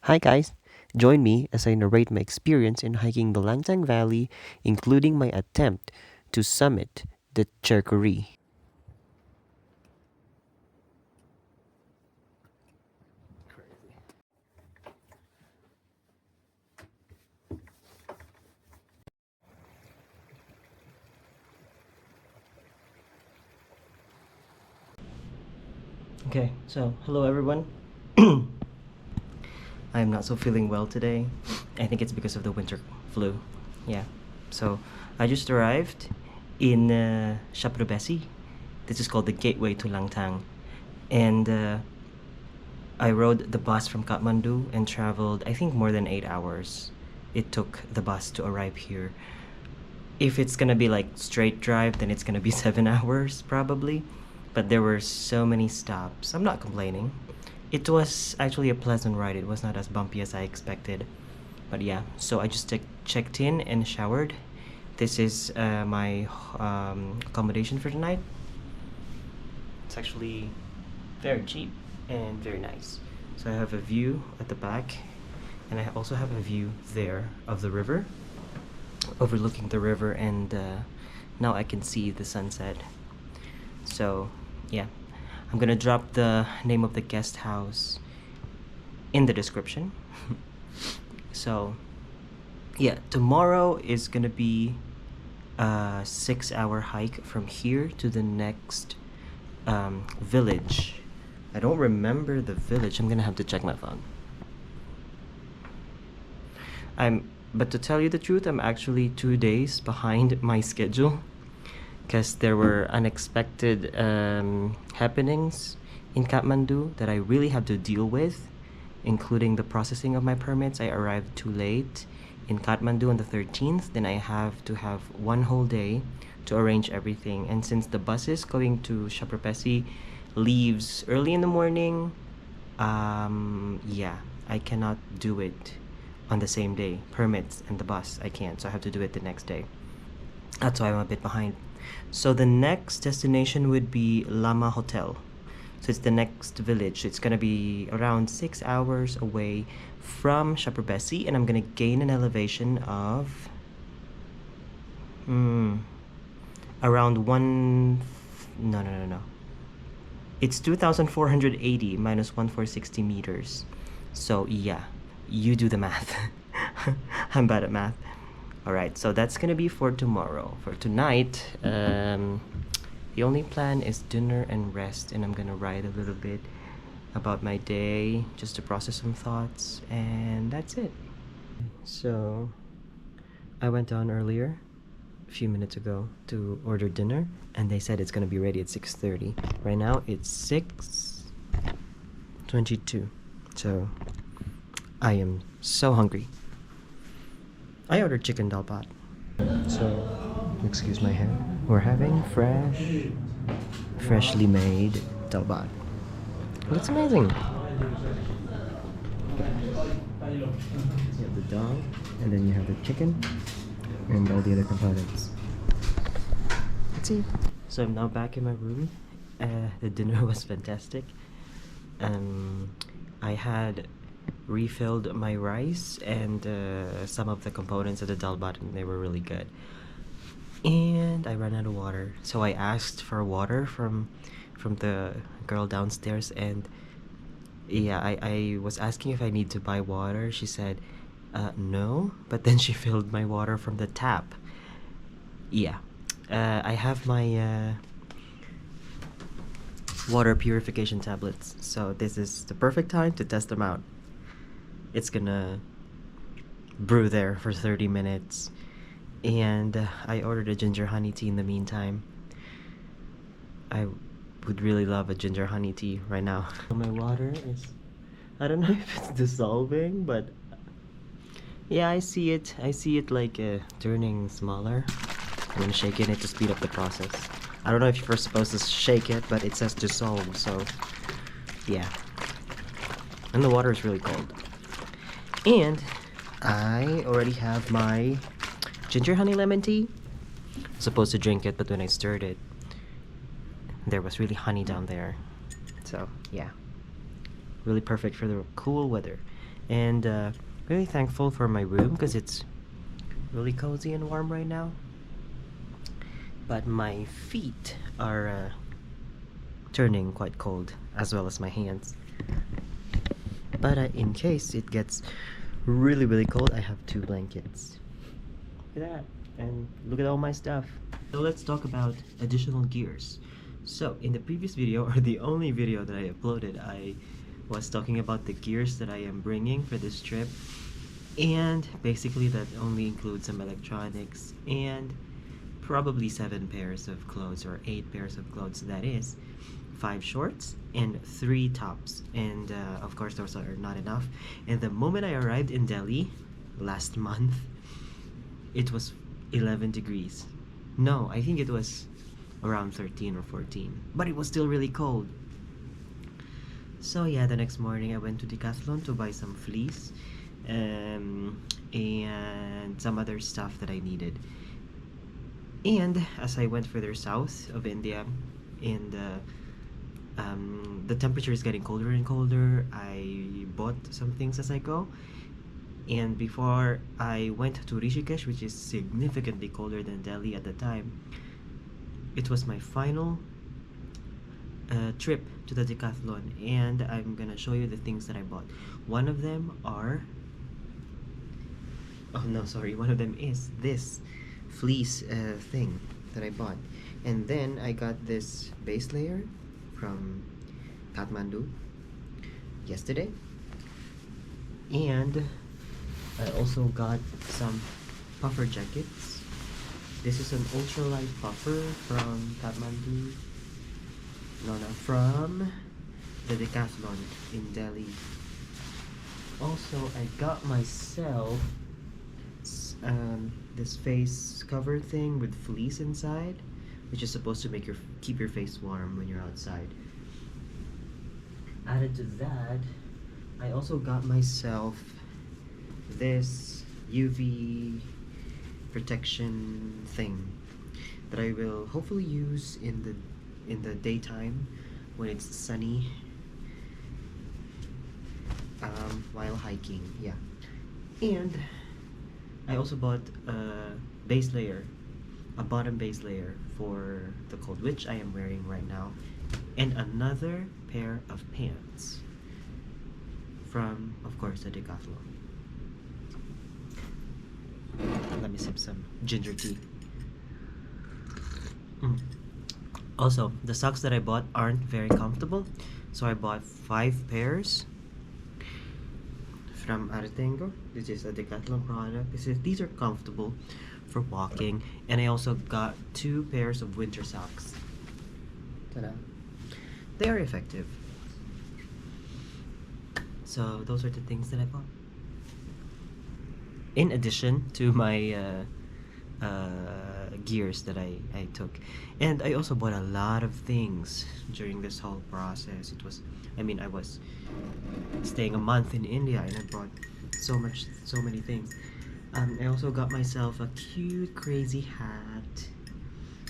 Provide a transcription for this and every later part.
Hi guys, join me as I narrate my experience in hiking the Langtang Valley, including my attempt to summit the Tserko Ri. Okay, so hello everyone. I'm not so feeling well today. I think it's because of the winter flu. Yeah, so I just arrived in Shaprobesi. This is called the gateway to Langtang, and I rode the bus from Kathmandu and traveled, I think, more than 8 hours. It took the bus to arrive here. If it's gonna be like straight drive, then it's gonna be 7 hours probably. But there were so many stops. I'm not complaining. It was actually a pleasant ride. It was not as bumpy as I expected. But yeah, so I just checked in and showered. This is my accommodation for tonight. It's actually very cheap and very nice. So I have a view at the back, and I also have a view there of the river, overlooking the river, and now I can see the sunset. So yeah, I'm gonna drop the name of the guest house in the description. So yeah, tomorrow is gonna be a 6 hour hike from here to the next village. I don't remember the village. I'm gonna have to check my phone. But to tell you the truth, I'm actually 2 days behind my schedule because there were unexpected happenings in Kathmandu that I really have to deal with, including the processing of my permits. I arrived too late in Kathmandu on the 13th, then I have to have one whole day to arrange everything. And since the buses going to Shaprapesi leaves early in the morning, yeah, I cannot do it on the same day. Permits and the bus, I can't, so I have to do it the next day. That's why I'm a bit behind. So the next destination would be Lama Hotel. So it's the next village. It's gonna be around 6 hours away from Shaprabesi, and I'm gonna gain an elevation of around one. No. It's 2,480 minus 1,460 meters. So yeah, you do the math. I'm bad at math. Alright, so that's gonna be for tomorrow. For tonight, the only plan is dinner and rest, and I'm gonna write a little bit about my day just to process some thoughts, and that's it. So, I went on earlier, a few minutes ago, to order dinner, and they said it's gonna be ready at 6:30. Right now, it's 6:22. So, I am so hungry. I ordered chicken dal bhat. So, excuse my hair. We're having freshly made dal bhat. Looks amazing. You have the dal, and then you have the chicken, and all the other components. Let's see. So I'm now back in my room. The dinner was fantastic. I had refilled my rice and some of the components of the dal bhat, and they were really good. And I ran out of water, so I asked for water from the girl downstairs, and yeah, I was asking if I need to buy water. She said no, but then she filled my water from the tap. Yeah, I have my water purification tablets, so this is the perfect time to test them out. It's gonna brew there for 30 minutes, and I ordered a ginger honey tea in the meantime. I would really love a ginger honey tea right now. My water is, I don't know if it's dissolving, but yeah, I see it like turning smaller. I'm gonna shake it to speed up the process. I don't know if you're supposed to shake it, but it says dissolve, so yeah. And the water is really cold. And I already have my ginger honey lemon tea. I'm supposed to drink it, but when I stirred it, there was really honey down there. So yeah, really perfect for the cool weather. And really thankful for my room because it's really cozy and warm right now. But my feet are turning quite cold, as well as my hands. But in case it gets really cold, I have 2 blankets. Look at that, and look at all my stuff. So let's talk about additional gears. So in the previous video, or the only video that I uploaded, I was talking about the gears that I am bringing for this trip, and basically that only includes some electronics and probably 7 pairs of clothes, or 8 pairs of clothes, that is 5 shorts and 3 tops. And of course those are not enough. And the moment I arrived in Delhi last month, it was 11 degrees. No, I think it was around 13 or 14, but it was still really cold. So yeah, the next morning I went to Decathlon to buy some fleece and some other stuff that I needed. And as I went further south of India, and the temperature is getting colder and colder, I bought some things as I go. And before I went to Rishikesh, which is significantly colder than Delhi at the time, it was my final trip to the Decathlon, and I'm gonna show you the things that I bought. One of them is this fleece thing that I bought. And then I got this base layer from Kathmandu yesterday, and I also got some puffer jackets. This is an ultralight puffer from Kathmandu. From the Decathlon in Delhi. Also, I got myself this face cover thing with fleece inside, which is supposed to keep your face warm when you're outside. Added to that, I also got myself this UV protection thing that I will hopefully use in the daytime when it's sunny, while hiking. Yeah. And I also bought a bottom base layer for the cold, which I am wearing right now, and another pair of pants from, of course, the Decathlon. Let me sip some ginger tea. Also, the socks that I bought aren't very comfortable, so I bought 5 pairs from Artengo, which is a Decathlon product. These are comfortable for walking, and I also got 2 pairs of winter socks. Ta-da! They are effective. So those are the things that I bought. In addition to my gears that I took. And I also bought a lot of things during this whole process. I was staying a month in India, and I brought so many things. I also got myself a cute crazy hat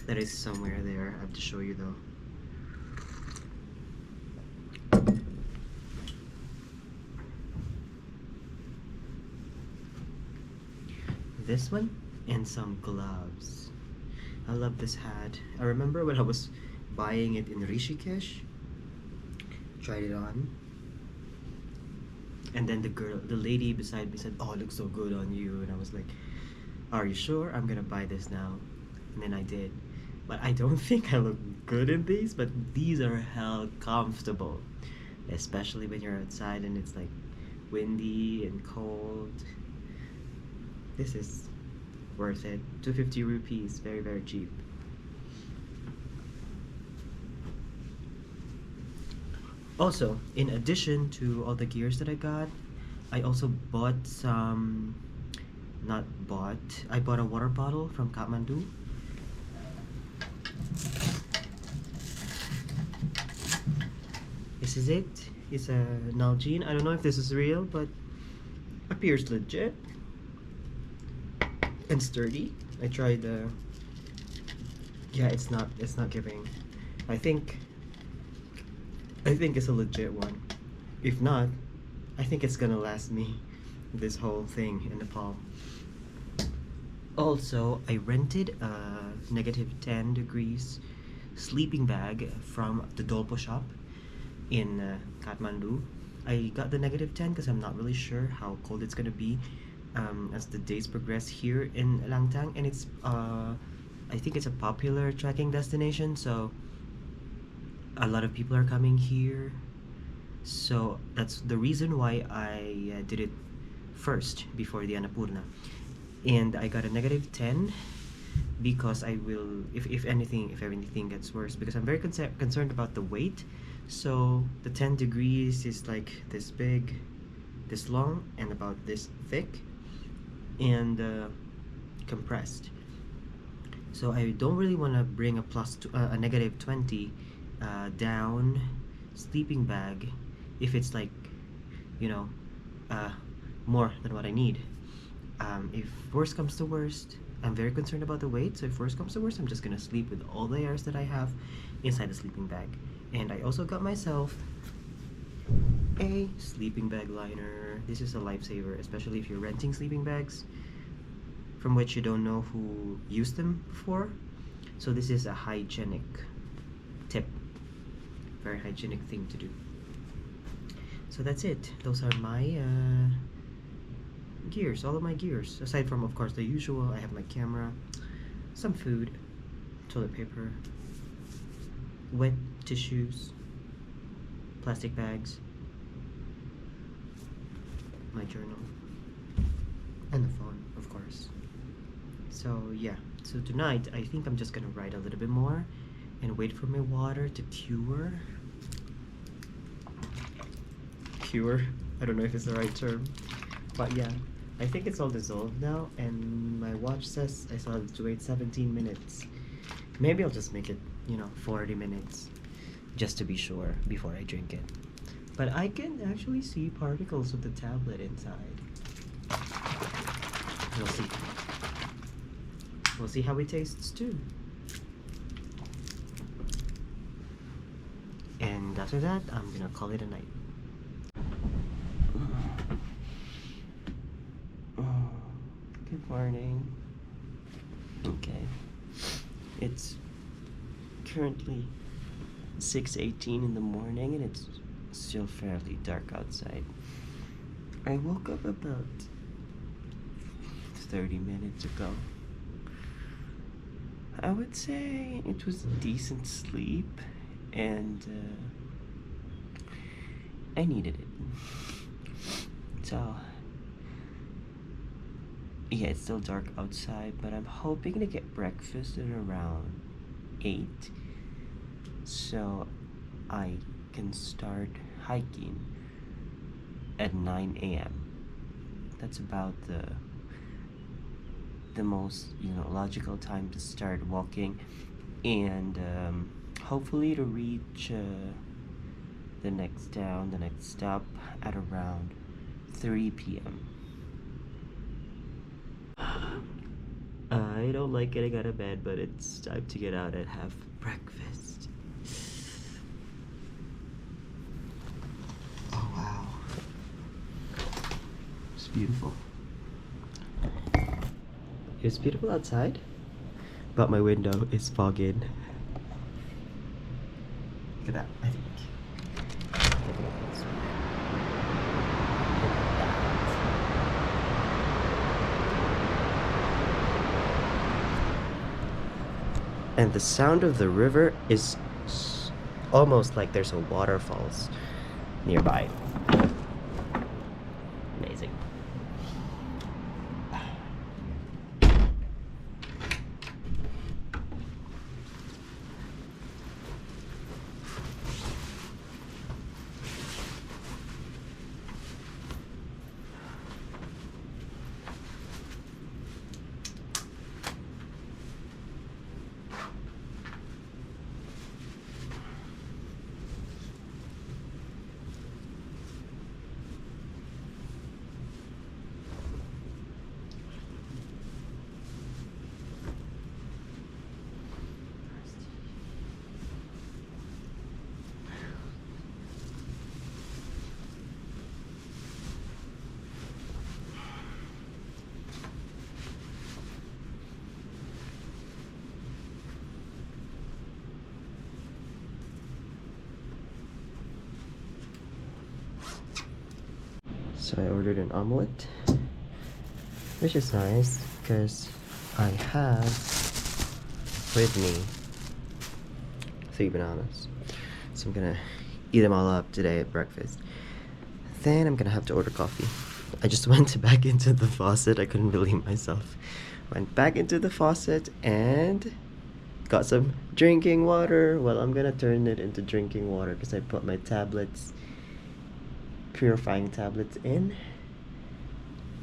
that is somewhere there. I have to show you though. This one, and some gloves. I love this hat. I remember when I was buying it in Rishikesh, tried it on, and then the lady beside me said, "Oh, it looks so good on you," and I was like, "Are you sure? I'm gonna buy this now." And then I did. But I don't think I look good in these, but these are hell comfortable, especially when you're outside and it's like windy and cold. This is worth it. 250 rupees, very cheap. Also, in addition to all the gears that I got, I also bought I bought a water bottle from Kathmandu. This is it. It's a Nalgene. I don't know if this is real, but appears legit and sturdy. I tried yeah, it's not giving. I think it's a legit one. If not, I think it's gonna last me this whole thing in Nepal. Also, I rented a negative 10 degrees sleeping bag from the Dolpo shop in Kathmandu. I got the negative 10 because I'm not really sure how cold it's gonna be as the days progress here in Langtang, and it's I think it's a popular trekking destination, so a lot of people are coming here. So that's the reason why I did it first before the Annapurna. And I got a negative 10 because I will, if anything, if everything gets worse, because I'm very concerned about the weight. So the 10 degrees is like this big, this long, and about this thick, and compressed. So I don't really want to bring a negative 20 down sleeping bag if it's like, you know, more than what I need. If worst comes to worst, I'm very concerned about the weight, so if worst comes to worst, I'm just gonna sleep with all the airs that I have inside the sleeping bag. And I also got myself a sleeping bag liner. This is a lifesaver, especially if you're renting sleeping bags from which you don't know who used them before. So this is a hygienic tip, very hygienic thing to do. So that's it. Those are my gears, all of my gears. Aside from, of course, the usual, I have my camera, some food, toilet paper, wet tissues, plastic bags, my journal, and the phone, of course. So yeah, so tonight I think I'm just gonna write a little bit more and wait for my water to cure. Cure? I don't know if it's the right term, but yeah, I think it's all dissolved now, and my watch says I still have to wait 17 minutes. Maybe I'll just make it, 40 minutes, just to be sure before I drink it. But I can actually see particles of the tablet inside. We'll see. We'll see how it tastes too. And after that, I'm gonna call it a night. Good morning. Okay. It's currently 6:18 in the morning and it's still fairly dark outside. I woke up about 30 minutes ago. I would say it was decent sleep, and I needed it. So yeah, it's still dark outside, but I'm hoping to get breakfast at around 8 so I can start hiking at 9 a.m. That's about the most logical time to start walking, and hopefully to reach the next stop at around 3 p.m. I don't like getting out of bed, but it's time to get out and have breakfast. Oh wow, it's beautiful. It's beautiful outside, but my window is fogging. Look at that, I think. And the sound of the river is almost like there's a waterfalls nearby. Amazing. So I ordered an omelette, which is nice because I have with me 3 bananas. So I'm gonna eat them all up today at breakfast. Then I'm gonna have to order coffee. I just went back into the faucet. I couldn't believe myself. Went back into the faucet and got some drinking water. Well, I'm gonna turn it into drinking water because I put my tablets, purifying tablets in.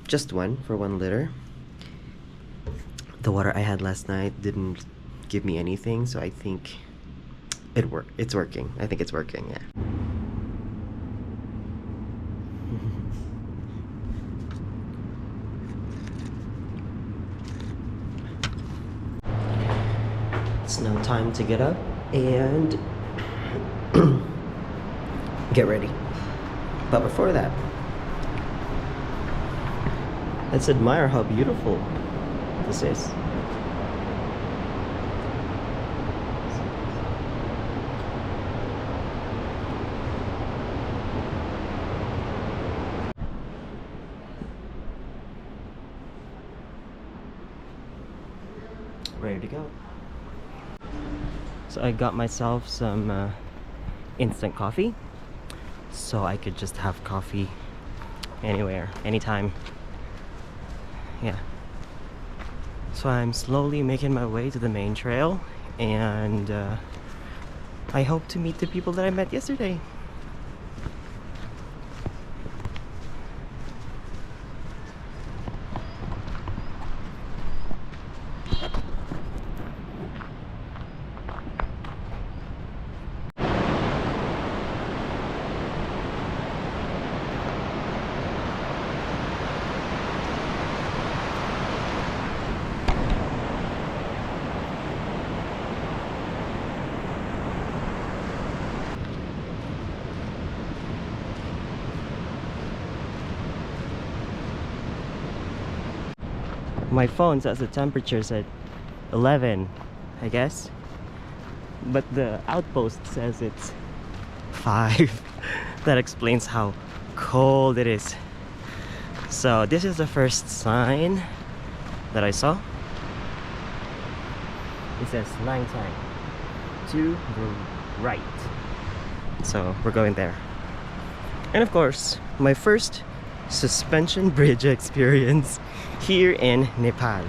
Just one for 1 liter. The water I had last night didn't give me anything, so I think it's working. I think it's working, yeah. It's now time to get up and get ready. But before that, let's admire how beautiful this is. Ready to go. So I got myself some instant coffee, so I could just have coffee anywhere, anytime. Yeah. So I'm slowly making my way to the main trail, and I hope to meet the people that I met yesterday. My phone says the temperature's at 11, I guess, but the outpost says it's 5. That explains how cold it is. So this is the first sign that I saw. It says Langtang to the right. So we're going there. And of course, my first suspension bridge experience here in Nepal.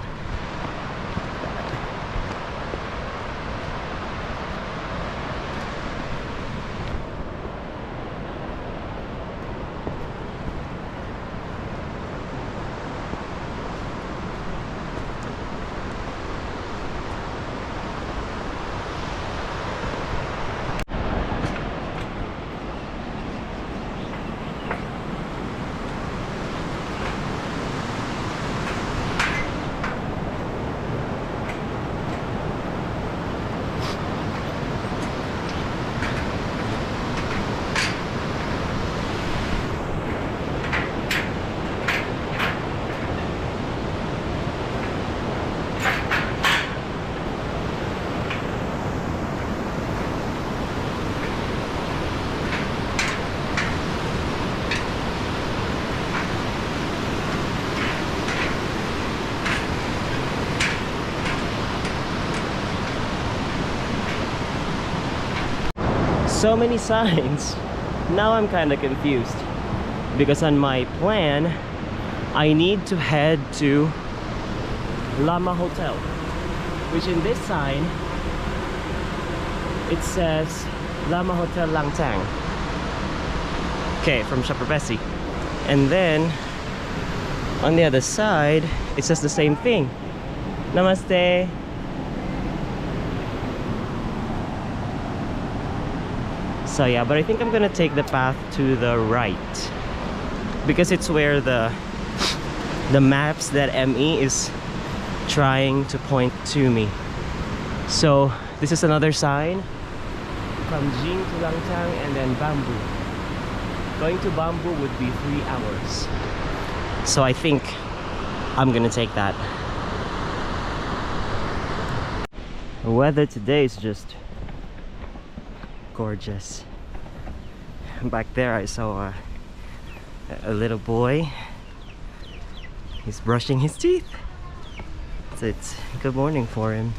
So many signs. Now I'm kind of confused because on my plan I need to head to Lama Hotel, which in this sign it says Lama Hotel Langtang. Okay, from Shaprabesi. And then on the other side it says the same thing. Namaste. So yeah, but I think I'm gonna take the path to the right because it's where the maps that ME is trying to point to me. So this is another sign from Jing to Langtang and then Bamboo. Going to Bamboo would be 3 hours. So I think I'm gonna take that. The weather today is just gorgeous. Back there I saw A little boy. He's brushing his teeth. So it's good morning for him.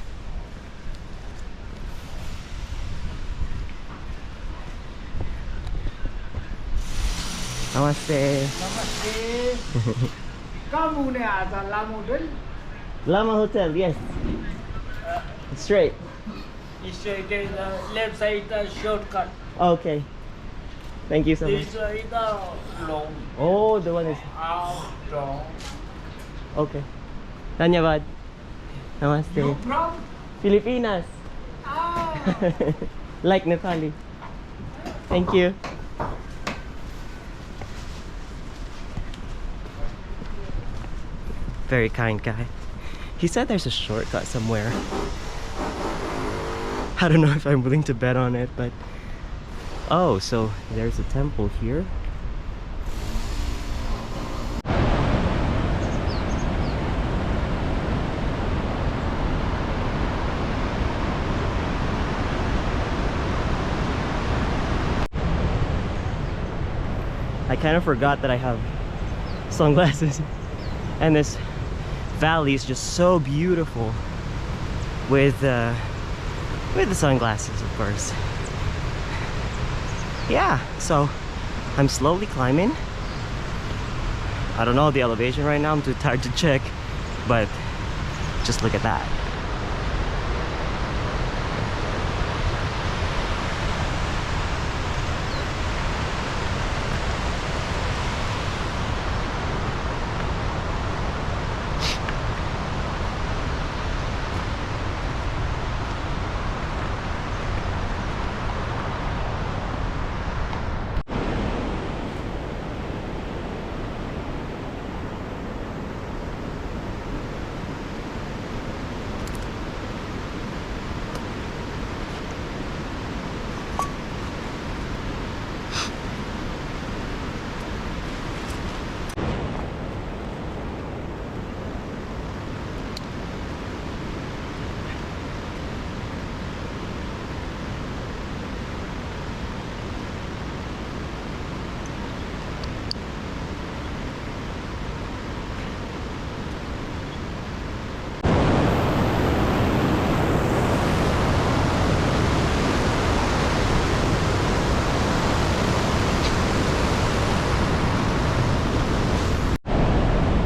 Namaste. Namaste. Kamu ni ada Lama Hotel? Lama Hotel, yes. Straight. It's the left side shortcut. Okay. Thank you so much. This side long. Oh, the one is. Out long. Okay. Dhanyavad. Namaste. You from? Filipinas. Ah. Like Nepali. Thank you. Very kind guy. He said there's a shortcut somewhere. I don't know if I'm willing to bet on it, but oh, so there's a temple here. I kind of forgot that I have sunglasses, and this valley is just so beautiful with the sunglasses, of course. Yeah, so I'm slowly climbing. I don't know the elevation right now, I'm too tired to check, but just look at that.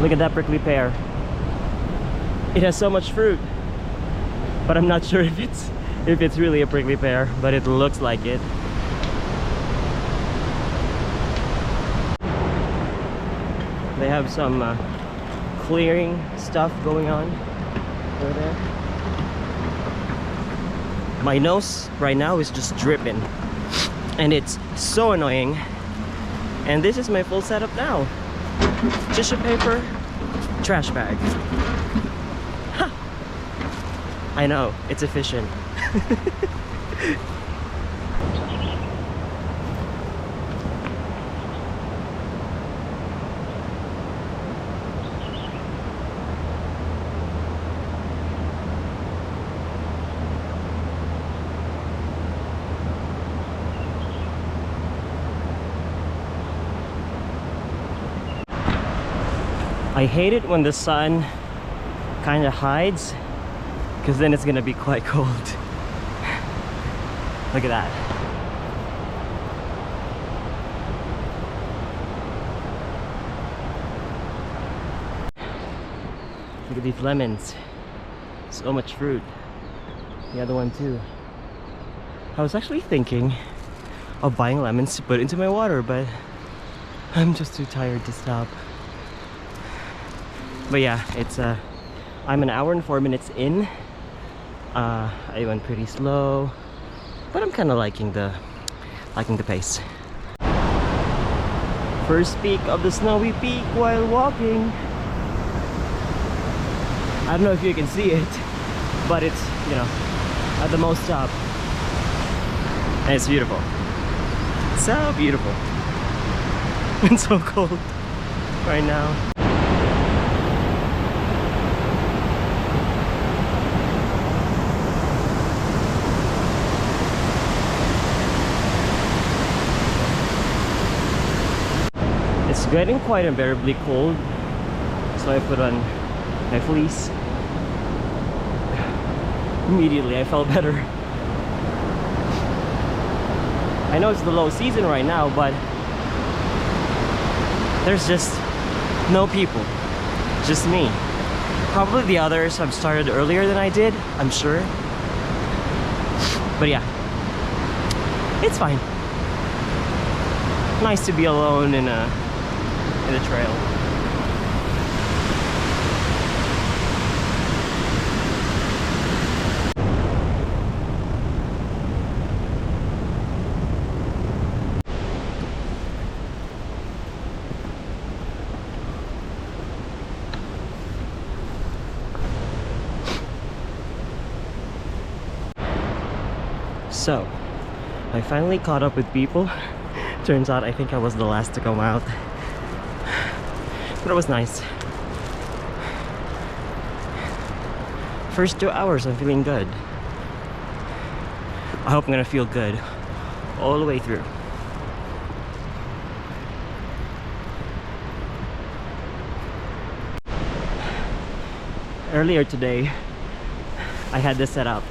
Look at that prickly pear. It has so much fruit, but I'm not sure if it's really a prickly pear, but it looks like it. They have some clearing stuff going on over there. My nose right now is just dripping, and it's so annoying. And this is my full setup now. Tissue paper, trash bag. Ha! I know, it's efficient. I hate it when the sun kind of hides, because then it's gonna be quite cold. Look at that. Look at these lemons. So much fruit. The other one too. I was actually thinking of buying lemons to put into my water, but I'm just too tired to stop. But yeah, it's I'm an hour and 4 minutes in. I went pretty slow, but I'm kind of liking the pace. First peak of the snowy peak while walking. I don't know if you can see it, but it's, you know, at the most top. And it's beautiful. So beautiful. It's so cold right now. getting quite unbearably cold, so I put on my fleece. Immediately I felt better. I know it's the low season right now, but there's just no people, just me. Probably the others have started earlier than I did, I'm sure. But yeah, it's fine. Nice to be alone in a trail. So, I finally caught up with people. Turns out I think I was the last to come out. But it was nice. First 2 hours, I'm feeling good. I hope I'm gonna feel good all the way through. Earlier today, I had this set up.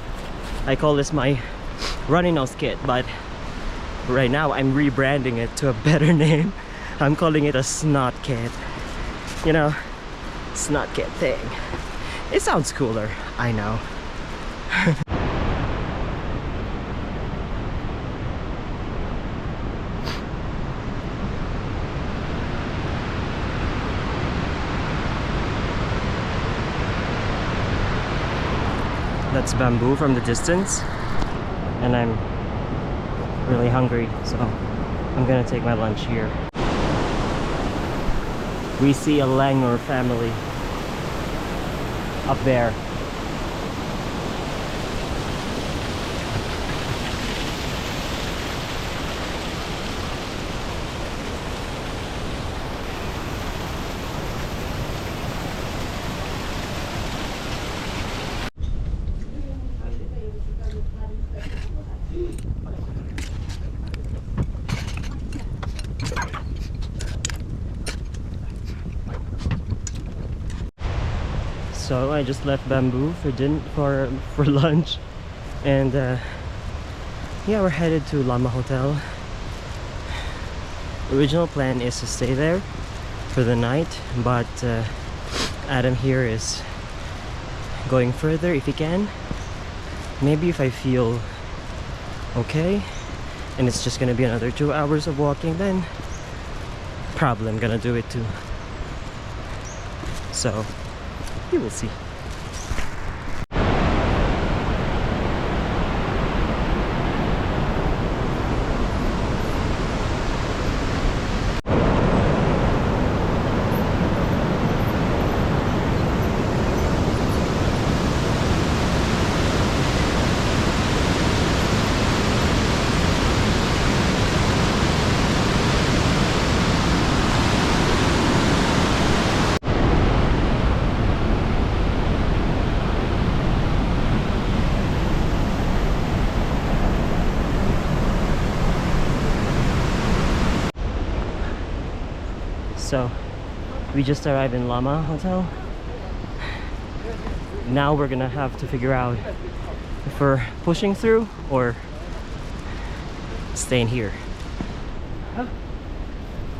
I call this my runny nose kit, but right now I'm rebranding it to a better name. I'm calling it a snot kit. You know, snot kit thing. It sounds cooler, I know. That's bamboo from the distance, and I'm really hungry, so I'm gonna take my lunch here. We see a Langtang family up there. So I just left bamboo for lunch, and yeah, we're headed to Lama Hotel. Original plan is to stay there for the night, but Adam here is going further if he can. Maybe if I feel okay and it's just gonna be another 2 hours of walking, then probably I'm gonna do it too. So you will see. So we just arrived in Lama Hotel. Now we're gonna have to figure out if we're pushing through or staying here.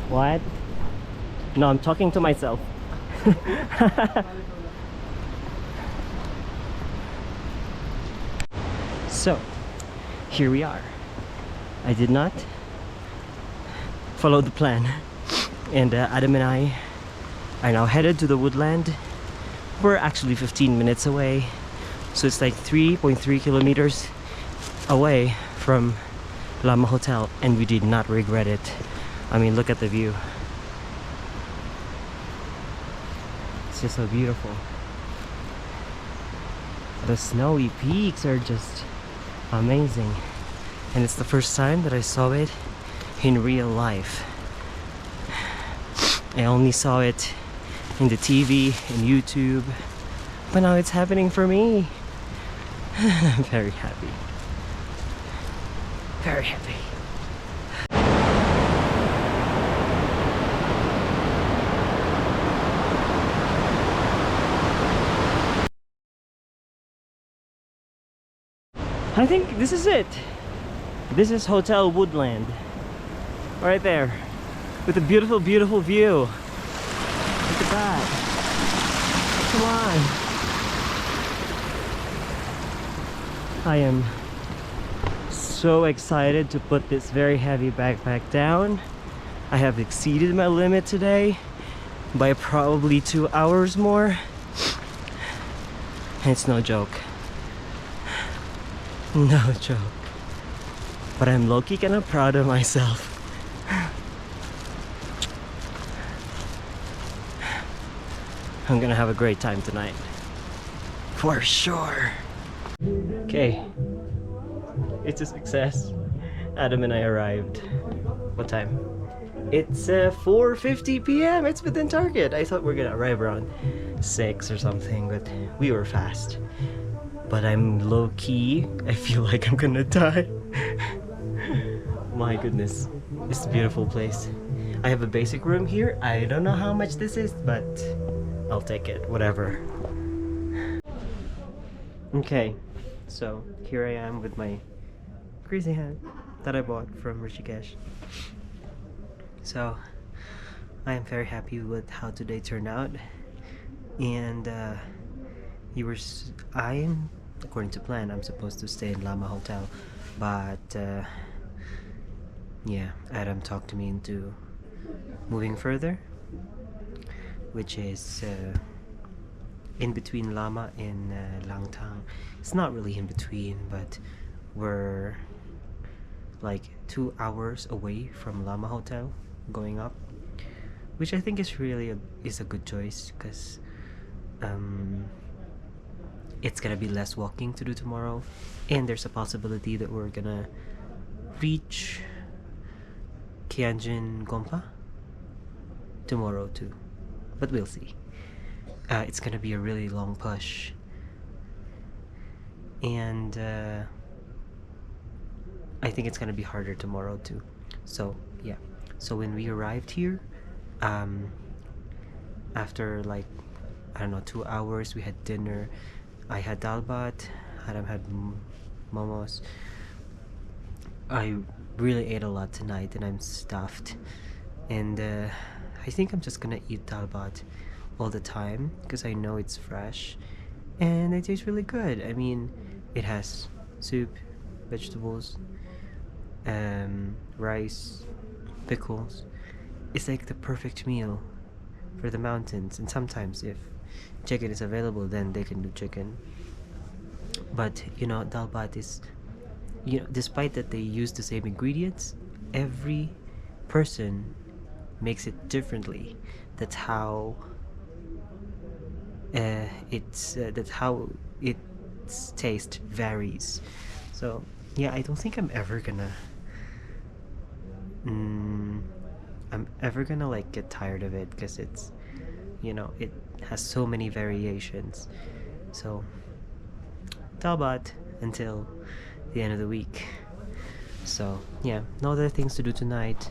What? No, I'm talking to myself. So here we are. I did not follow the plan, and Adam and I are now headed to the woodland. We're actually 15 minutes away, so it's like 3.3 kilometers away from Lama Hotel, and we did not regret it. I mean, look at the view. It's just so beautiful. The snowy peaks are just amazing, and it's the first time that I saw it in real life. I only saw it in the TV and YouTube, but now it's happening for me. I'm very happy. Very happy. I think this is it. This is Hotel Woodland. Right there. With a beautiful, beautiful view. Look at that. Come on. I am so excited to put this very heavy backpack down. I have exceeded my limit today by probably 2 hours more. And it's no joke. No joke. But I'm low-key kinda proud of myself. I'm gonna have a great time tonight. For sure. Okay. It's a success. Adam and I arrived. What time? It's 4:50 p.m. It's within target. I thought we were gonna arrive around 6 or something, but we were fast. But I'm low-key. I feel like I'm gonna die. My goodness. It's a beautiful place. I have a basic room here. I don't know how much this is, but I'll take it. Whatever. Okay. So here I am with my crazy hat that I bought from Rishikesh. So I am very happy with how today turned out, and I am, according to plan, I'm supposed to stay in Lama Hotel, but yeah, Adam talked me into moving further, which is in between Lama and Langtang. It's not really in between, but we're like 2 hours away from Lama Hotel going up, which I think is really a good choice, because it's gonna be less walking to do tomorrow, and there's a possibility that we're gonna reach Kianjin Gompa tomorrow too, but we'll see. It's gonna be a really long push, and I think it's gonna be harder tomorrow too. So yeah, so when we arrived here, after like, I don't know, 2 hours, we had dinner. I had dalbat, Adam had momos. I really ate a lot tonight, and I'm stuffed, and I think I'm just gonna eat dalbat all the time, because I know it's fresh and it tastes really good. I mean, it has soup, vegetables, rice, pickles. It's like the perfect meal for the mountains. And sometimes if chicken is available, then they can do chicken. But you know, dalbat is, you know, despite that they use the same ingredients, every person makes it differently. That's how that's how its taste varies. So yeah, I don't think I'm ever gonna like get tired of it, because it's, you know, it has so many variations. So dalbat until the end of the week. So yeah, no other things to do tonight.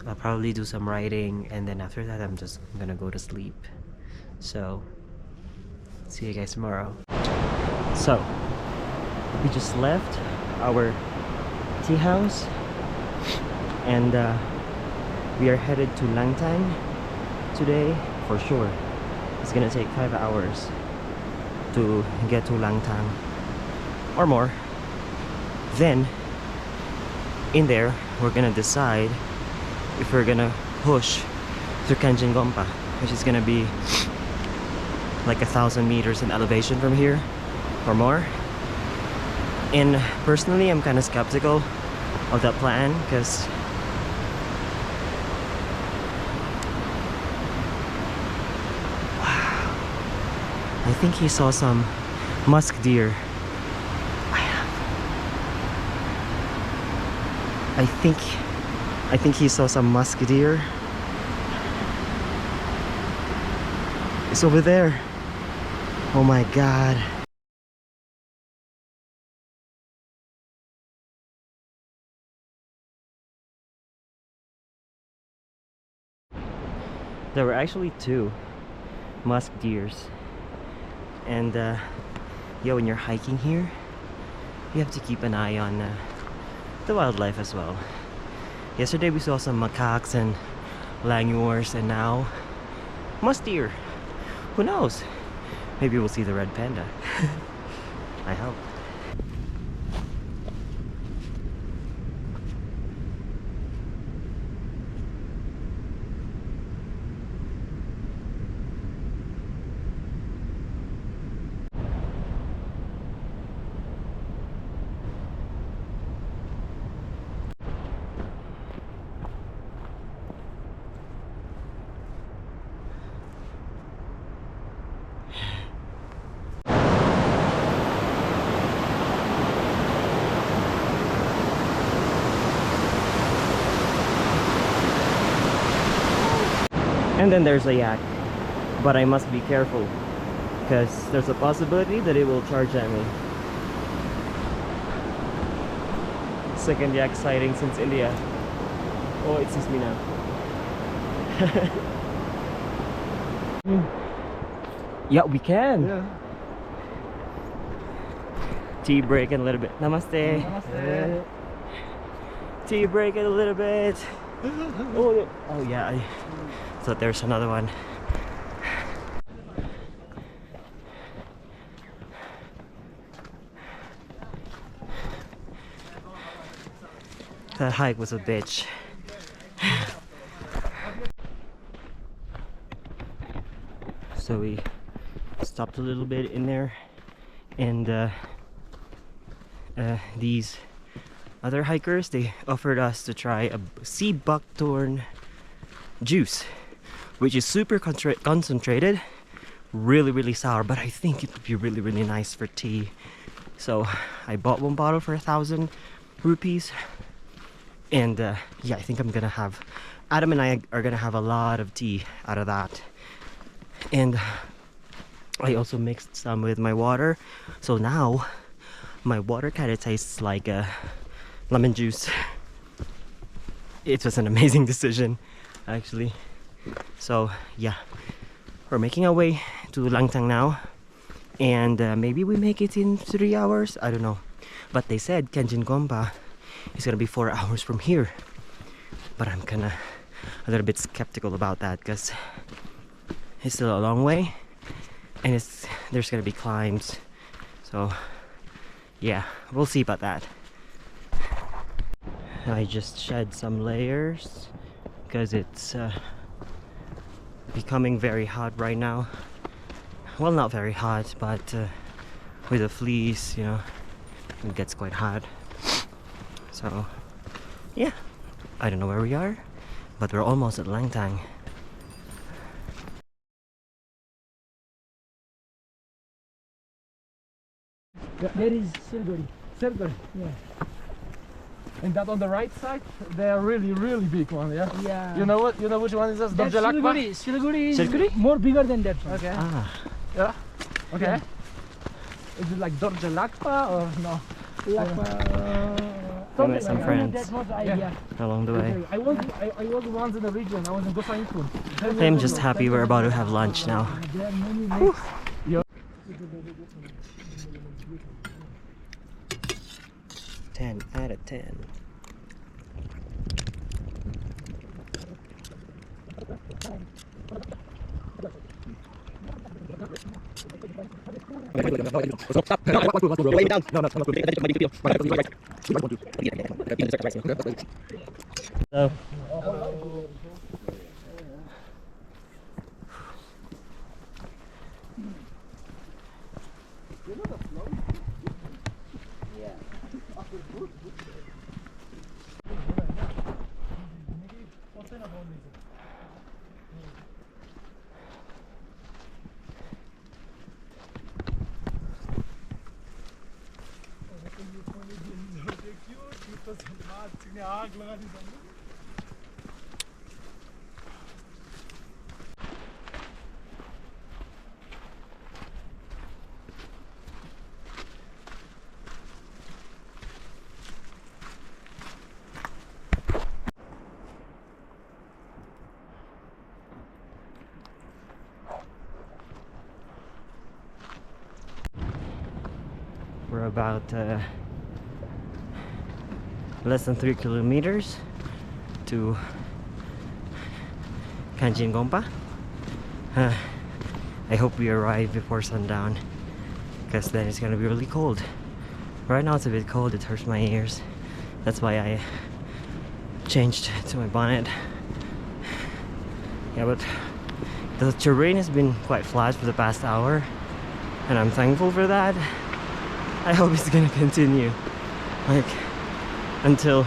I'll probably do some writing, and then after that I'm just gonna go to sleep. So see you guys tomorrow. So we just left our tea house, and we are headed to Langtang today for sure. It's gonna take 5 hours to get to Langtang or more. Then in there we're gonna decide if we're gonna push to Kianjin Gompa, which is gonna be like 1,000 meters in elevation from here or more. And personally, I'm kind of skeptical of that plan, because I think he saw some musk deer. I think he saw some musk deer. It's over there. Oh my god. There were actually 2 musk deers. And yeah, when you're hiking here, we have to keep an eye on the wildlife as well. Yesterday we saw some macaques and langur, and now musk deer. Who knows? Maybe we'll see the red panda. I hope. And then there's a yak, but I must be careful because there's a possibility that it will charge at me. Second yak sighting since India. Oh, it sees me now. Yeah, we can. Yeah. Tea break in a little bit. Namaste. Namaste. Tea break in a little bit. Oh, oh yeah. I thought there's another one. That hike was a bitch. So we stopped a little bit in there, and these other hikers, they offered us to try a sea buckthorn juice, which is super concentrated, really sour, but I think it would be really nice for tea. So I bought one bottle for 1,000 rupees, and yeah, I think I'm gonna have, Adam and I are gonna have a lot of tea out of that. And I also mixed some with my water, so now my water kind of tastes like lemon juice. It was an amazing decision, actually. So yeah, we're making our way to Langtang now, and maybe we make it in 3 hours, I don't know. But they said Kenjin Gompa is gonna be 4 hours from here, but I'm kinda a little bit skeptical about that because it's still a long way, and there's gonna be climbs. So yeah, we'll see about that. I just shed some layers because it's becoming very hot right now. Well, not very hot, but with the fleece, you know, it gets quite hot. So yeah, I don't know where we are, but we're almost at Langtang. There is Silguri. Silguri. Yeah. And that on the right side, they are really big one, yeah? Yeah. You know what? You know which one is that? That's Silguri. Silguri is Silguri? more bigger than that one. Okay. Ah, Yeah. Okay. Yeah. Is it like Dorjalakpa or no? I met some friends That was the idea. along the way. I was once in the region. I was in Gosainpur. I'm just happy we're about to have lunch now. There are many lakes. Yeah. 10 out of 10. So, we're about less than 3 kilometers to Kanjingompa. I hope we arrive before sundown, because then it's gonna be really cold. Right now it's a bit cold, it hurts my ears. That's why I changed to my bonnet. Yeah, but the terrain has been quite flat for the past hour, and I'm thankful for that. I hope it's gonna continue, like, until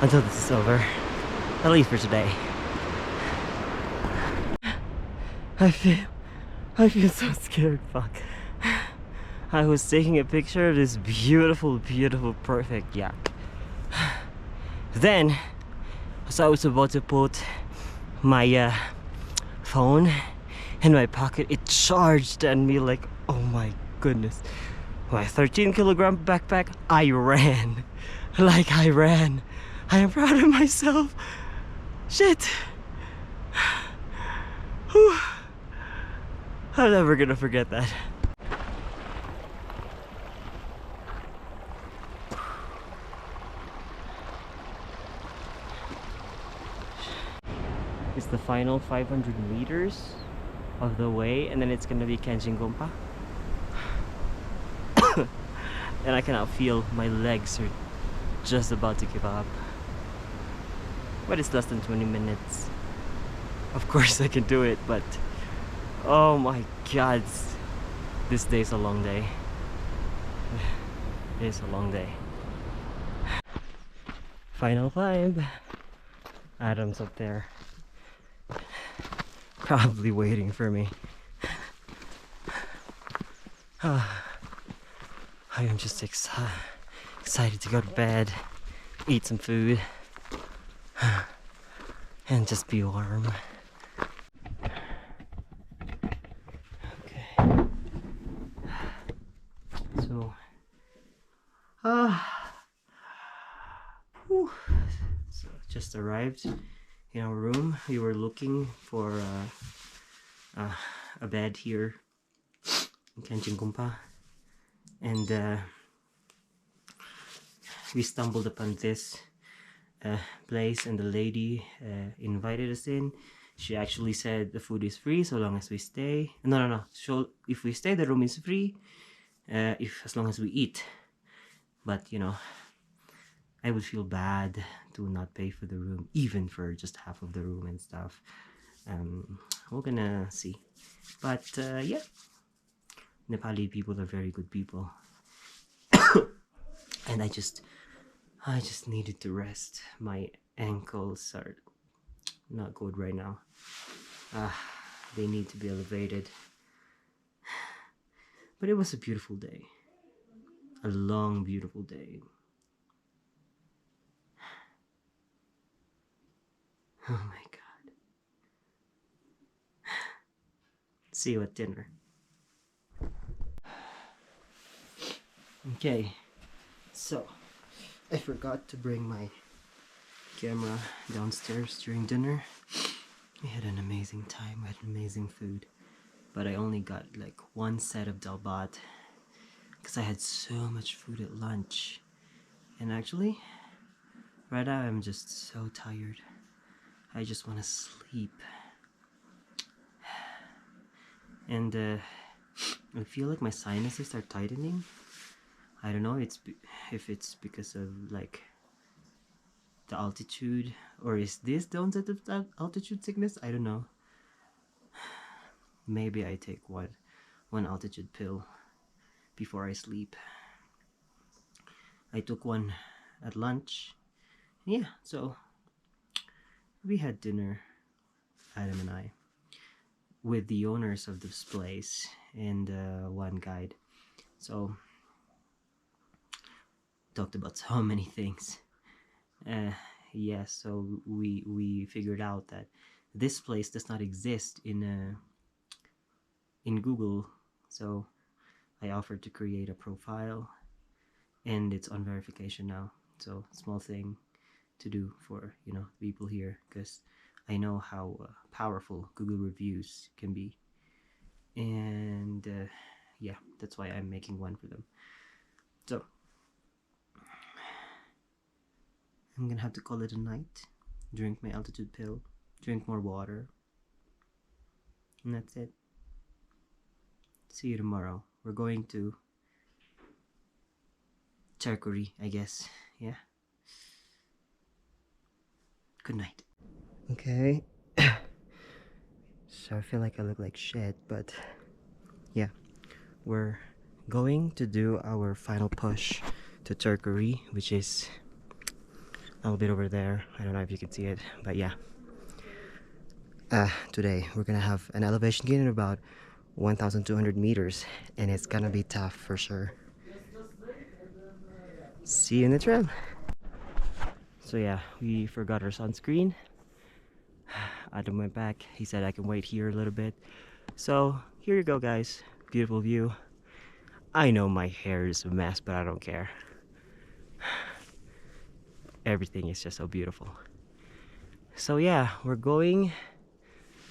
this is over, at least for today. I feel so scared. Fuck. I was taking a picture of this beautiful, perfect yak. Then, as I was about to put my phone in my pocket, it charged at me like, oh my goodness. My 13-kilogram backpack, I ran. Like I ran. I am proud of myself. Shit. Whew. I'm never gonna forget that. It's the final 500 meters of the way, and then it's gonna be Kanjingompa. And I cannot feel, my legs are just about to give up. But it's less than 20 minutes. Of course I can do it, but oh my god, this day's a long day. It is a long day. Final climb. Adam's up there, probably waiting for me. I am just excited to go to bed, eat some food, and just be warm. Okay. So, so just arrived in our room. We were looking for a bed here in Kanjingompa, and we stumbled upon this place, and the lady invited us in. She actually said the food is free so long as we stay. No. So if we stay, the room is free, as long as we eat. But you know, I would feel bad to not pay for the room, even for just half of the room and stuff. We're gonna see. But yeah, Nepali people are very good people. And I just needed to rest. My ankles are not good right now. They need to be elevated. But it was a beautiful day. A long, beautiful day. Oh my god. See you at dinner. Okay, so I forgot to bring my camera downstairs during dinner. We had an amazing time, we had amazing food, but I only got like one set of dalbat because I had so much food at lunch. And actually, right now I'm just so tired. I just want to sleep. And I feel like my sinuses are tightening. I don't know if it's because of like the altitude, or is this the onset of that altitude sickness? I don't know. Maybe I take one altitude pill before I sleep. I took one at lunch. Yeah, so we had dinner, Adam and I, with the owners of this place and one guide. So talked about so many things. Yeah, so we figured out that this place does not exist in Google. So I offered to create a profile, and it's on verification now. So small thing to do for, you know, people here, because I know how powerful Google reviews can be. And yeah, that's why I'm making one for them. So I'm gonna have to call it a night. Drink my altitude pill, drink more water, and that's it. See you tomorrow. We're going to Tserko Ri, I guess. Yeah. Good night. Okay. So I feel like I look like shit, but yeah. We're going to do our final push to Tserko Ri, which is a little bit over there. I don't know if you can see it, but yeah. Today we're gonna have an elevation gain of about 1,200 meters, and it's gonna be tough for sure. See you in the trail. So yeah, we forgot our sunscreen. Adam went back. He said I can wait here a little bit. So here you go, guys. Beautiful view. I know my hair is a mess, but I don't care. Everything is just so beautiful. So yeah, we're going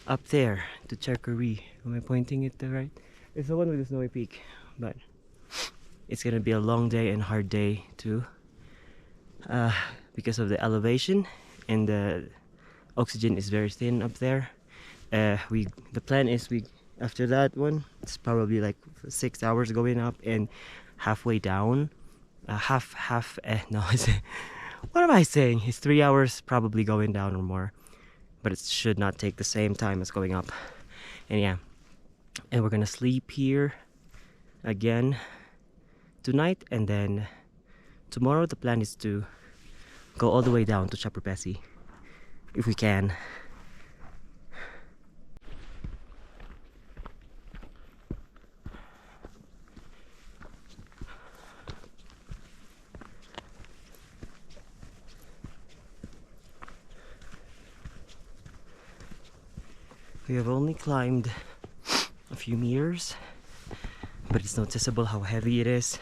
up there to Tserko Ri. Am I pointing it the right? It's the one with the snowy peak, but it's gonna be a long day and hard day too, because of the elevation and the oxygen is very thin up there. The plan is after that one, it's probably like 6 hours going up and halfway down. No, what am I saying? It's 3 hours probably going down or more, but it should not take the same time as going up. And yeah, and we're gonna sleep here again tonight, and then tomorrow the plan is to go all the way down to Chaprapesi if we can. We have only climbed a few meters, but it's noticeable how heavy it is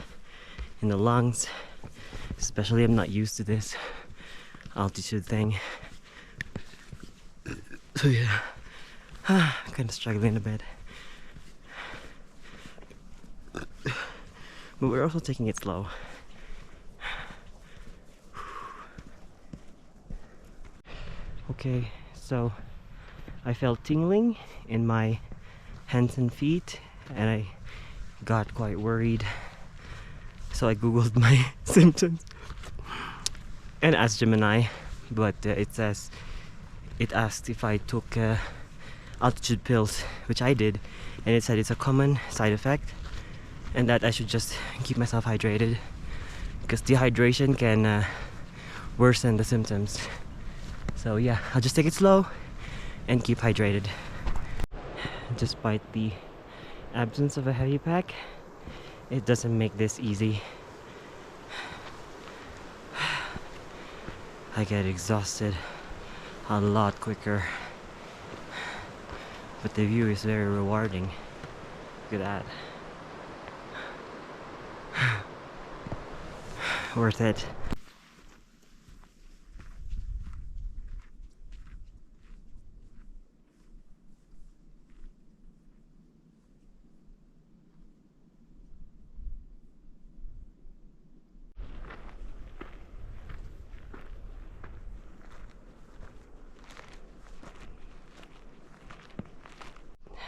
in the lungs. Especially, I'm not used to this altitude thing. So yeah, I'm kind of struggling a bit. But we're also taking it slow. Okay, so I felt tingling in my hands and feet, and I got quite worried. So I googled my symptoms and asked Gemini, but it asked if I took altitude pills, which I did, and it said it's a common side effect and that I should just keep myself hydrated because dehydration can worsen the symptoms. So yeah, I'll just take it slow and keep hydrated. Despite the absence of a heavy pack, it doesn't make this easy. I get exhausted a lot quicker, but the view is very rewarding. Look at that. Worth it.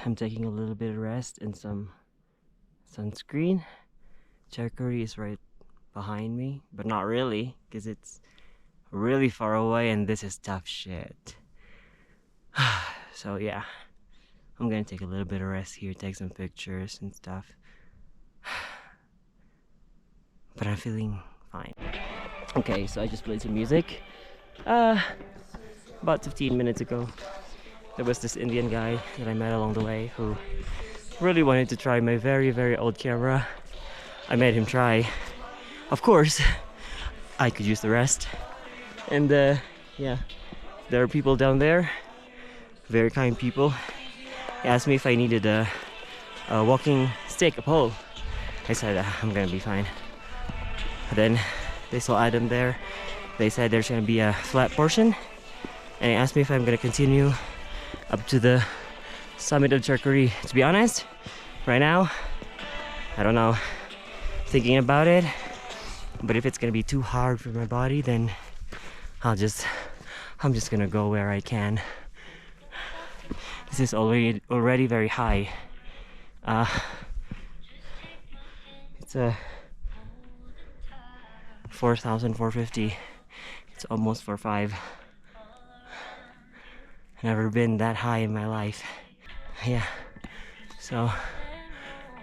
I'm taking a little bit of rest and some sunscreen. Tserko Ri is right behind me, but not really, because it's really far away and this is tough shit. So yeah, I'm gonna take a little bit of rest here, take some pictures and stuff. But I'm feeling fine. Okay, so I just played some music. About 15 minutes ago. There was this Indian guy that I met along the way who really wanted to try my very, very old camera. I made him try. Of course, I could use the rest. And yeah, there are people down there, very kind people. He asked me if I needed a walking stick, a pole. I said, I'm gonna be fine. But then they saw Adam there. They said there's gonna be a flat portion. And he asked me if I'm gonna continue up to the summit of Tserko Ri. To be honest, right now, I don't know. Thinking about it, but if it's gonna be too hard for my body, then I'm just gonna go where I can. This is already very high. It's a 4,450. It's almost 4,500. Never been that high in my life. Yeah, so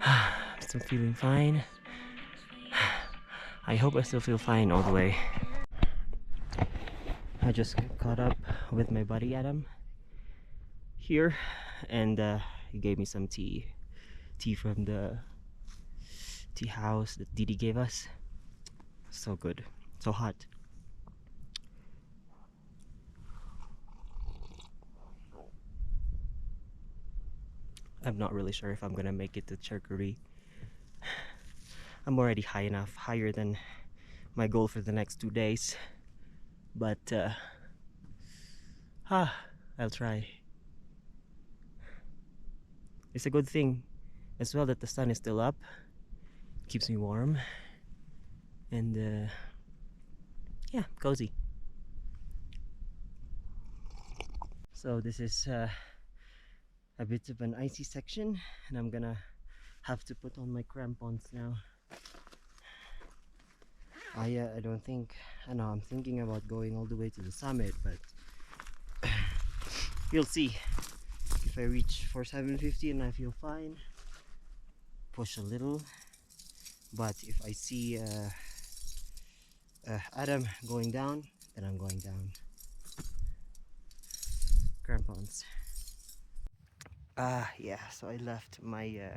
I'm still feeling fine. I hope I still feel fine all the way. I just caught up with my buddy Adam here, and he gave me some tea from the tea house that Didi gave us. So good, so hot. I'm not really sure if I'm gonna make it to Tserko Ri. I'm already high enough, higher than my goal for the next 2 days, but I'll try. It's a good thing as well that the sun is still up. Keeps me warm and yeah, cozy. So this is a bit of an icy section, and I'm gonna have to put on my crampons now. I don't think, I know I'm thinking about going all the way to the summit, but we'll see. If I reach 4750 and I feel fine, push a little. But if I see Adam going down, then I'm going down. Crampons. Yeah, so I left my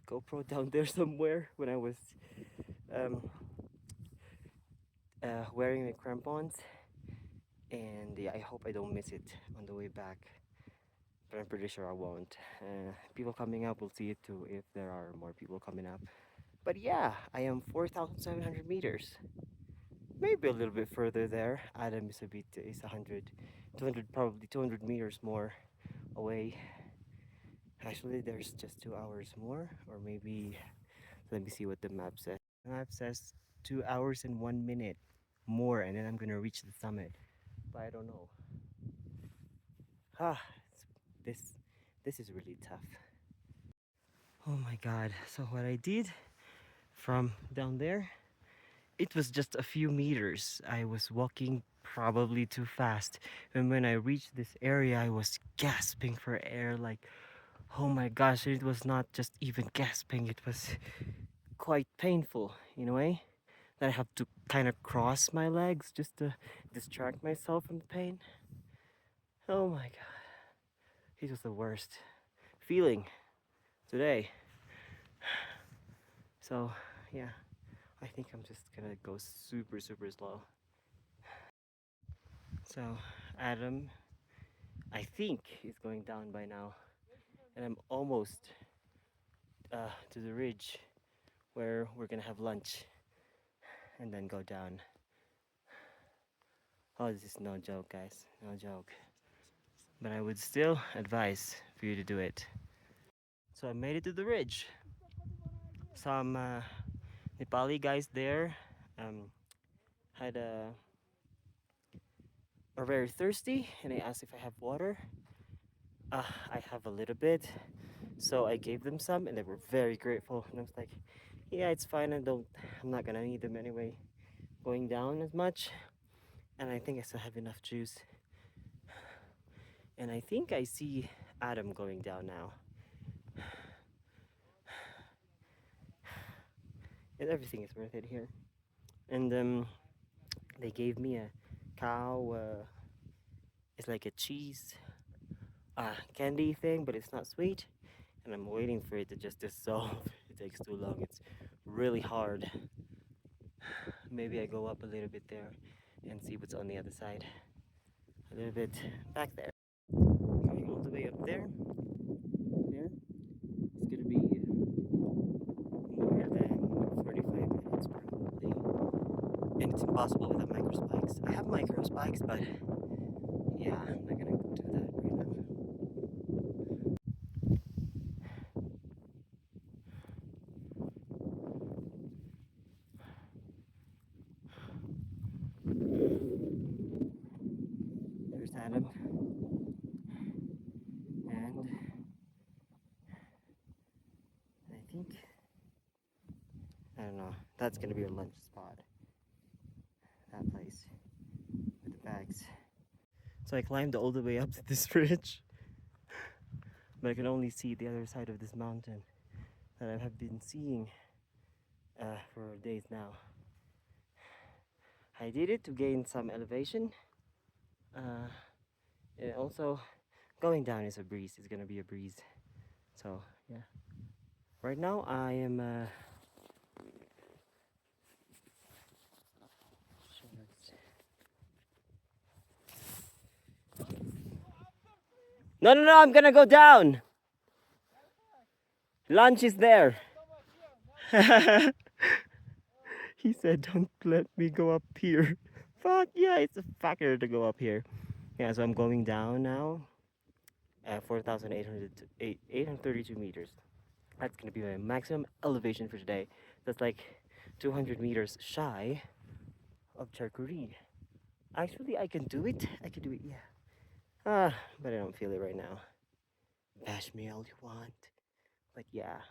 GoPro down there somewhere when I was wearing my crampons, and yeah, I hope I don't miss it on the way back, but I'm pretty sure I won't. People coming up will see it too if there are more people coming up. But yeah, I am 4,700 meters, maybe a little bit further there. Adam is 100, 200, probably 200 meters more away. Actually, there's just 2 hours more, or maybe, let me see what the map says. The map says 2 hours and 1 minute more, and then I'm gonna reach the summit. But I don't know. This this is really tough. Oh my god. So what I did from down there, it was just a few meters. I was walking probably too fast, and when I reached this area I was gasping for air, like, oh my gosh. It was not just even gasping, it was quite painful in a way, that I have to kind of cross my legs just to distract myself from the pain. Oh my god, it was the worst feeling today. So yeah, I think I'm just gonna go super slow. So Adam, I think, is going down by now, and I'm almost to the ridge where we're gonna have lunch and then go down. Oh, this is no joke, guys, no joke. But I would still advise for you to do it. So I made it to the ridge. Some Nepali guys there had are very thirsty, and they asked if I have water. I have a little bit, so I gave them some, and they were very grateful. And I was like, yeah, it's fine. I'm not gonna need them anyway, going down as much. And I think I still have enough juice. And I think I see Adam going down now. And everything is worth it here. And they gave me a cow. It's like a cheese candy thing, but it's not sweet. And I'm waiting for it to just dissolve. It takes too long. It's really hard. Maybe I go up a little bit there and see what's on the other side. A little bit back there. Going all the way up there. There. It's gonna be more than 45 minutes probably. And it's impossible without micro spikes. I have micro spikes, but yeah, I'm not gonna do that right now. think, I don't know, that's gonna be our lunch spot. That place with the bags. So I climbed all the way up to this bridge, but I can only see the other side of this mountain that I have been seeing for days now. I did it to gain some elevation, and also going down is a breeze. It's gonna be a breeze. So yeah, right now I am no, I'm gonna go down. Lunch is there. He said, don't let me go up here. Fuck yeah, it's a factor to go up here. Yeah, so I'm going down now at 832 meters. That's gonna be my maximum elevation for today. That's like 200 meters shy of Tserko Ri. Actually, I can do it. Yeah. But I don't feel it right now. Bash me all you want. But yeah,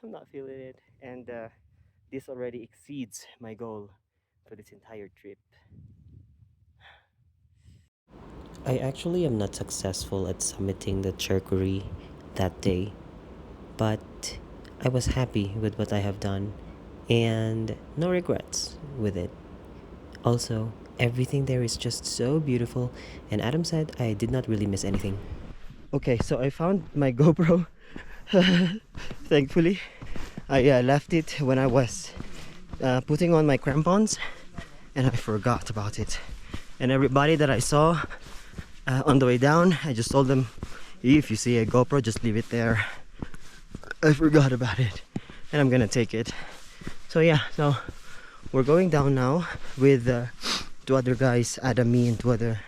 I'm not feeling it. And this already exceeds my goal for this entire trip. I actually am not successful at summiting the Tserko Ri that day, but I was happy with what I have done and no regrets with it. Also, everything there is just so beautiful, and Adam said I did not really miss anything. Okay, so I found my GoPro. Thankfully, I left it when I was putting on my crampons, and I forgot about it. And everybody that I saw on the way down, I just told them, if you see a GoPro, just leave it there. I forgot about it, and I'm gonna take it. So yeah, so we're going down now with two other guys, Adam, me, and two other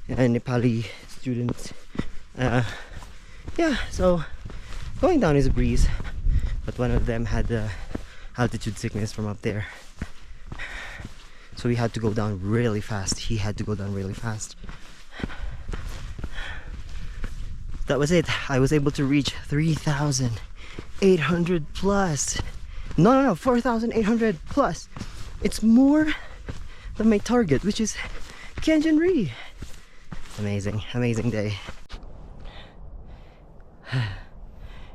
Nepali students. Yeah, so going down is a breeze, but one of them had altitude sickness from up there, so we had to go down really fast. He had to go down really fast. That was it. I was able to reach 3,800 plus. No, 4,800 plus. It's more than my target, which is Langtang Ri. Amazing day.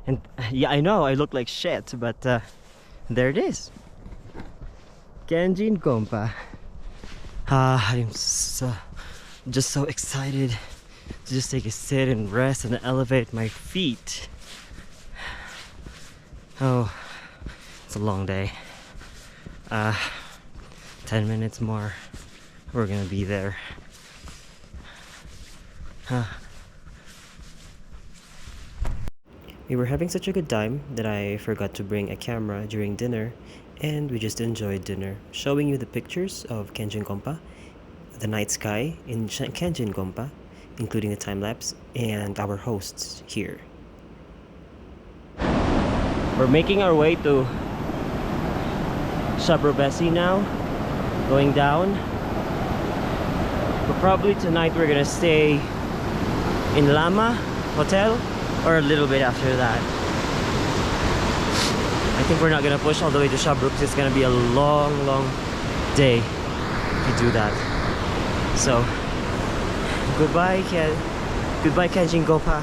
And yeah, I know I look like shit, but there it is. Langtang Kompa. I'm just so excited to just take a sit and rest and elevate my feet. Oh, it's a long day. 10 minutes more, we're gonna be there. We were having such a good time that I forgot to bring a camera during dinner, and we just enjoyed dinner, showing you the pictures of Langtang Kompa, the night sky in Langtang Kompa, including the time-lapse, and our hosts here. We're making our way to Shabrobesi now, going down. But probably tonight we're gonna stay in Lama Hotel, or a little bit after that. I think we're not gonna push all the way to Shabruk because it's gonna be a long day if you do that. So goodbye Langtang Kompa.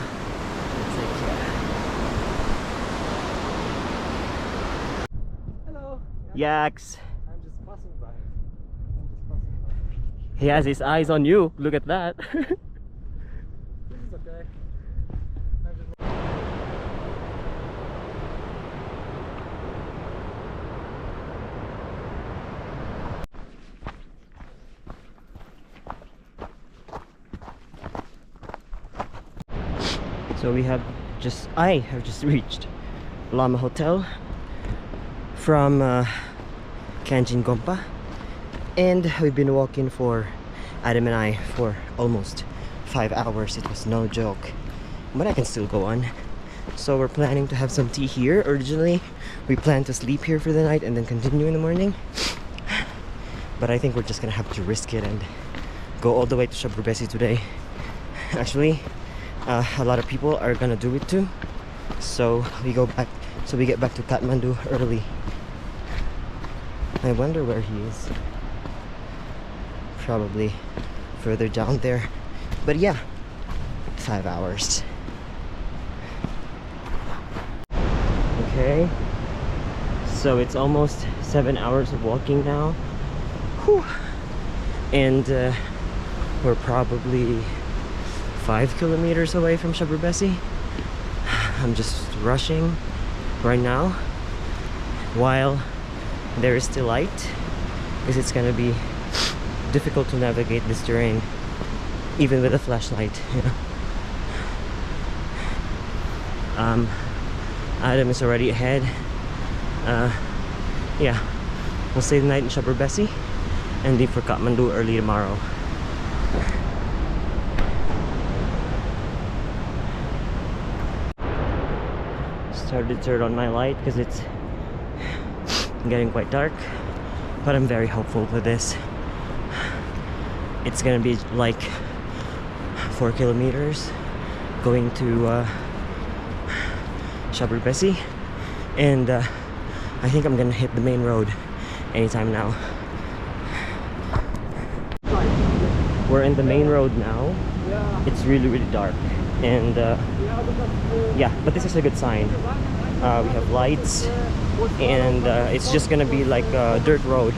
Hello. Yaks. I'm just passing by. He has his eyes on you. Look at that. This is okay. So I have just reached Lama Hotel from Langtang Kompa, and we've been walking for Adam and I for almost 5 hours. It was no joke, but I can still go on. So we're planning to have some tea here. Originally we planned to sleep here for the night and then continue in the morning, but I think we're just gonna have to risk it and go all the way to Shabrobesi today. Actually, a lot of people are gonna do it too, so we go back so we get back to Kathmandu early. I wonder where he is. Probably further down there. But yeah, 5 hours. Okay, so it's almost 7 hours of walking now. Whew. And we're probably 5 kilometers away from Shabrubesi. I'm just rushing right now while there is still light, because it's gonna be difficult to navigate this terrain even with a flashlight, you know. Adam is already ahead. Yeah, we'll stay the night in Shabrubesi and leave for Kathmandu early tomorrow. Started to turn on my light because it's getting quite dark, but I'm very hopeful for this. It's gonna be like 4 kilometers going to Shabrubesi, and I think I'm gonna hit the main road anytime now. We're in the main road now. It's really dark, and yeah, but this is a good sign. We have lights, and it's just gonna be like a dirt road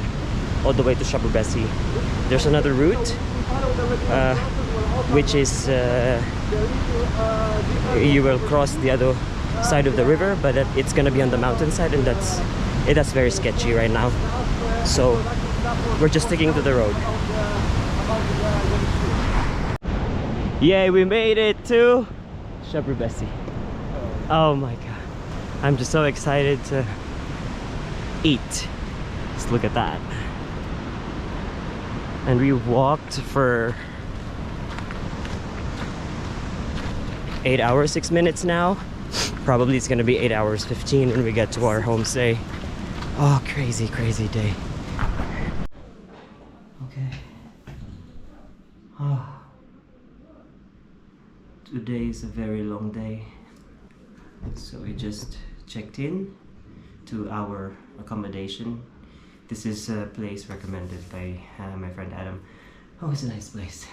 all the way to Shabrubesi. There's another route which is you will cross the other side of the river, but it's gonna be on the mountainside, and that's very sketchy right now, so we're just sticking to the road. Yay, we made it to Shabrubesi. Oh my god, I'm just so excited to eat. Just look at that. And we walked for 8 hours 6 minutes now. Probably it's gonna be 8 hours 15 when we get to our homestay. Oh, crazy day. Okay. Oh. Today is a very long day. So we just checked in to our accommodation. This is a place recommended by my friend Adam. Oh, it's a nice place.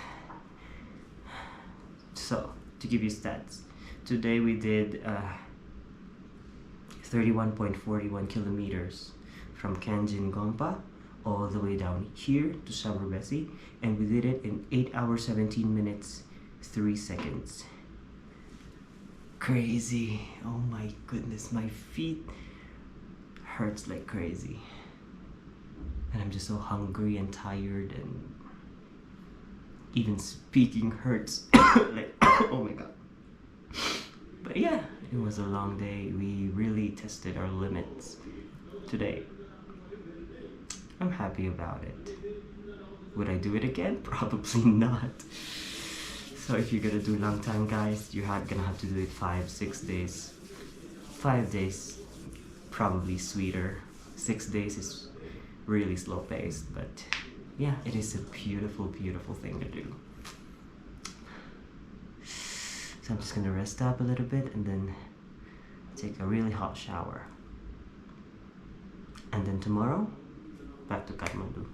So, to give you stats, today we did 31.41 kilometers from Kanjin Gompa all the way down here to Shabrubesi, and we did it in 8 hours 17 minutes 3 seconds. Crazy. Oh my goodness, my feet hurts like crazy, and I'm just so hungry and tired, and even speaking hurts. Like, oh my god. But yeah, it was a long day. We really tested our limits today. I'm happy about it. Would I do it again? Probably not. So if you're gonna do Langtang, guys, you're gonna have to do it 5-6 days. 5 days, probably sweeter. 6 days is really slow paced, but yeah, it is a beautiful thing to do. So I'm just gonna rest up a little bit and then take a really hot shower. And then tomorrow, back to Kathmandu.